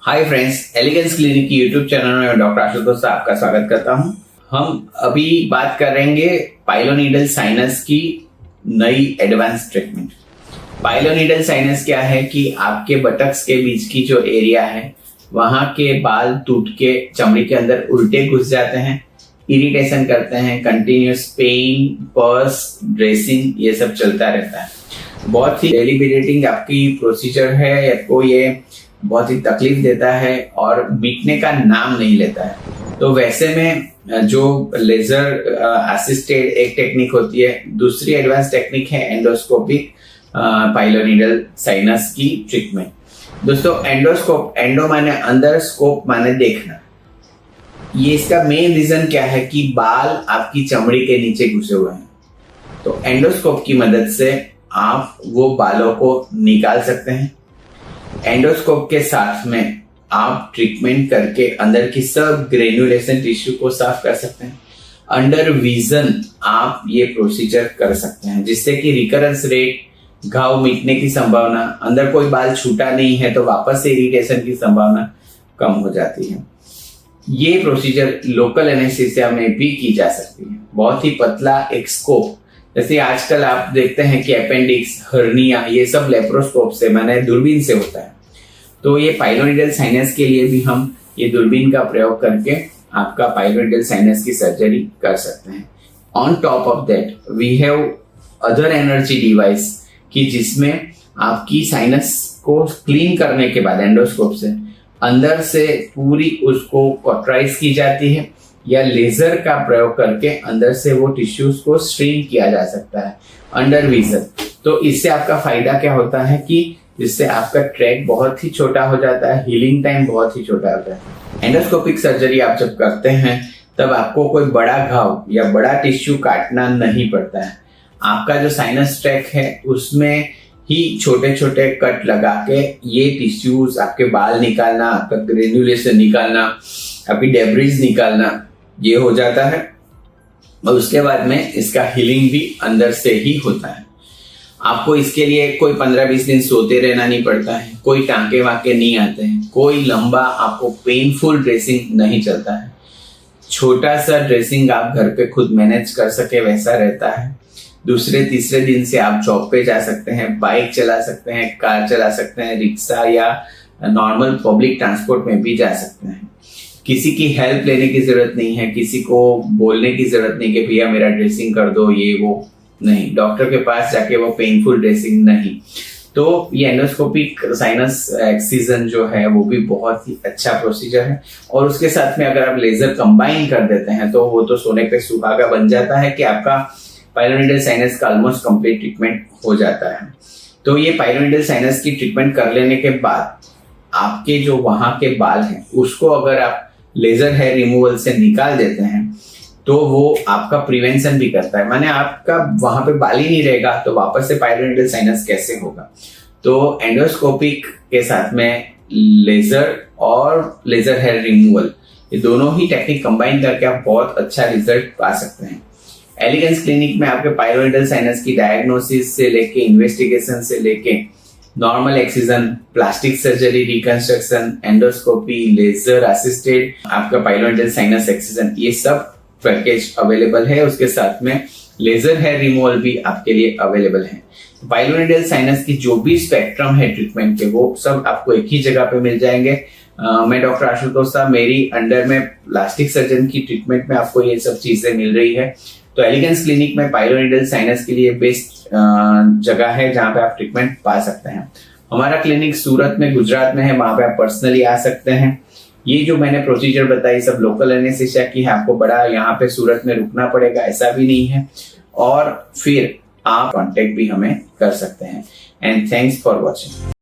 Hi friends, elegance clinic की YouTube channel में doctor Ashutosh आपका स्वागत करता हूं। हम अभी बात कर रहेंगे पाइलोनीडल साइनस की नई एडवांस ट्रीटमेंट। पाइलोनीडल साइनस क्या है कि आपके बटक्स के बीच की जो एरिया है वहां के बाल टूट के चमड़ी के अंदर उल्टे घुस जाते हैं, इरिटेशन करते हैं, कंटिन्यूस पेन, पर्स, ड्रेसिंग, ये सब चलता रहता है। बहुत ही डेलिबरेटिंग आपकी प्रोसीजर है, आपको ये बहुत ही तकलीफ देता है और मिटने का नाम नहीं लेता है। तो वैसे में जो लेजर असिस्टेड एक टेक्निक होती है, दूसरी एडवांस टेक्निक है एंडोस्कोपिक पाइलोनीडल साइनस की ट्रीटमेंट। दोस्तों, एंडो माने अंदर, स्कोप माने देखना। ये इसका मेन रीजन क्या है कि बाल आपकी चमड़ी के नीचे घुसे हुए हैं। तो एंडोस्कोप की मदद से आप वो बालों को निकाल सकते हैं। एंडोस्कोप के साथ में आप ट्रीटमेंट करके अंदर की सब ग्रेन्युलेशन टिश्यू को साफ कर सकते हैं। अंडर विजन आप ये प्रोसीजर कर सकते हैं, जिससे कि रिकरेंस रेट, घाव मिटने की संभावना, अंदर कोई बाल छूटा नहीं है तो वापस से इरिटेशन की संभावना कम हो जाती है। ये प्रोसीजर लोकल एनेस्थीसिया में भी की जा सकती है। बहुत ही पतला एक स्कोप, जैसे आजकल आप देखते हैं कि अपेंडिक्स, हर्निया, ये सब लेप्रोस्कोप से माने दूरबीन से होता है। तो ये पाइलोनीडल साइनस के लिए भी हम ये दूरबीन का प्रयोग करके आपका पाइलोनीडल साइनस की सर्जरी कर सकते हैं। On top of that we have other energy device कि जिसमें आपकी साइनस को क्लीन करने के बाद एंडोस्कोप से अंदर से पूरी उसको कॉटराइज की जाती है, या लेजर का प्रयोग करके अंदर से वो टिश्यूज को स्ट्रीम किया जा सकता है अंडर विजन। तो इससे आपका फायदा क्या होता है कि इससे आपका ट्रैक बहुत ही छोटा हो जाता है, हीलिंग टाइम बहुत ही छोटा होता है। एंडोस्कोपिक सर्जरी आप जब करते हैं तब आपको कोई बड़ा घाव या बड़ा टिश्यू काटना नहीं पड़ता है। आपका जो साइनस ट्रैक है उसमें ही छोटे छोटे कट लगा के ये टिश्यूज, आपके बाल निकालना, आपका ग्रेन्युलेशन निकालना, आपकी डेब्रिज निकालना, ये हो जाता है। और उसके बाद में इसका हीलिंग भी अंदर से ही होता है। आपको इसके लिए कोई 15-20 दिन सोते रहना नहीं पड़ता है, कोई टांके वाके नहीं आते हैं, कोई लंबा आपको पेनफुल ड्रेसिंग नहीं चलता है। छोटा सा ड्रेसिंग आप घर पे खुद मैनेज कर सके वैसा रहता है। दूसरे तीसरे दिन से आप जॉब पे जा सकते हैं, बाइक चला सकते हैं, कार चला सकते हैं, रिक्शा या नॉर्मल पब्लिक ट्रांसपोर्ट में भी जा सकते हैं। किसी की हेल्प लेने की जरूरत नहीं है, किसी को बोलने की जरूरत नहीं कि भैया मेरा ड्रेसिंग कर दो, ये वो नहीं। डॉक्टर के पास जाके वो पेनफुल ड्रेसिंग नहीं। तो ये एंडोस्कोपिक साइनस एक्सिजन जो है वो भी बहुत ही अच्छा प्रोसीजर है। और उसके साथ में अगर आप लेजर कंबाइन कर देते हैं तो वो तो सोने पे सुहागा बन जाता है कि आपका पाइलोनीडल साइनस का ऑलमोस्ट कंप्लीट ट्रीटमेंट हो जाता है। तो ये पाइलोनीडल साइनस की ट्रीटमेंट कर लेने के बाद आपके जो वहां के बाल हैं उसको अगर आप लेजर हेयर रिमूवल से निकाल देते हैं तो वो आपका प्रिवेंशन भी करता है। माने आपका वहां पे बाल ही नहीं रहेगा तो वापस से पाइलोनीडल साइनस कैसे होगा। तो एंडोस्कोपिक के साथ में लेजर और लेजर हेयर रिमूवल, ये दोनों ही टेक्निक कंबाइन करके आप बहुत अच्छा रिजल्ट पा सकते हैं। एलिगेंस क्लिनिक में आपके पाइलोनीडल साइनस की डायग्नोसिस से लेके इन्वेस्टिगेशन से लेके normal excision, plastic surgery, reconstruction, endoscopy, laser assisted आपका पाइलोनीडल साइनस एक्सिजन, ये सब पैकेज अवेलेबल है। उसके साथ में लेजर हेयर रिमूवल भी आपके लिए अवेलेबल है। पाइलोनीडल साइनस की जो भी स्पेक्ट्रम है ट्रीटमेंट के, वो सब आपको एक ही जगह पे मिल जाएंगे। मैं डॉक्टर आशुतोष साहब, मेरी अंडर में प्लास्टिक सर्जन की ट्रीटमेंट में आपको ये सब चीजें मिल रही है। तो एलिगेंस क्लिनिक में पाइलोनीडल साइनस के लिए बेस्ट जगह है जहां पे आप ट्रीटमेंट पा सकते हैं। हमारा क्लिनिक सूरत में, गुजरात में है, वहां पे आप पर्सनली आ सकते हैं। ये जो मैंने प्रोसीजर बताई सब लोकल एनेस्थीसिया की है, आपको बड़ा यहाँ पे सूरत में रुकना पड़ेगा ऐसा भी नहीं है। और फिर आप कांटेक्ट भी हमें कर सकते हैं। And thanks for watching.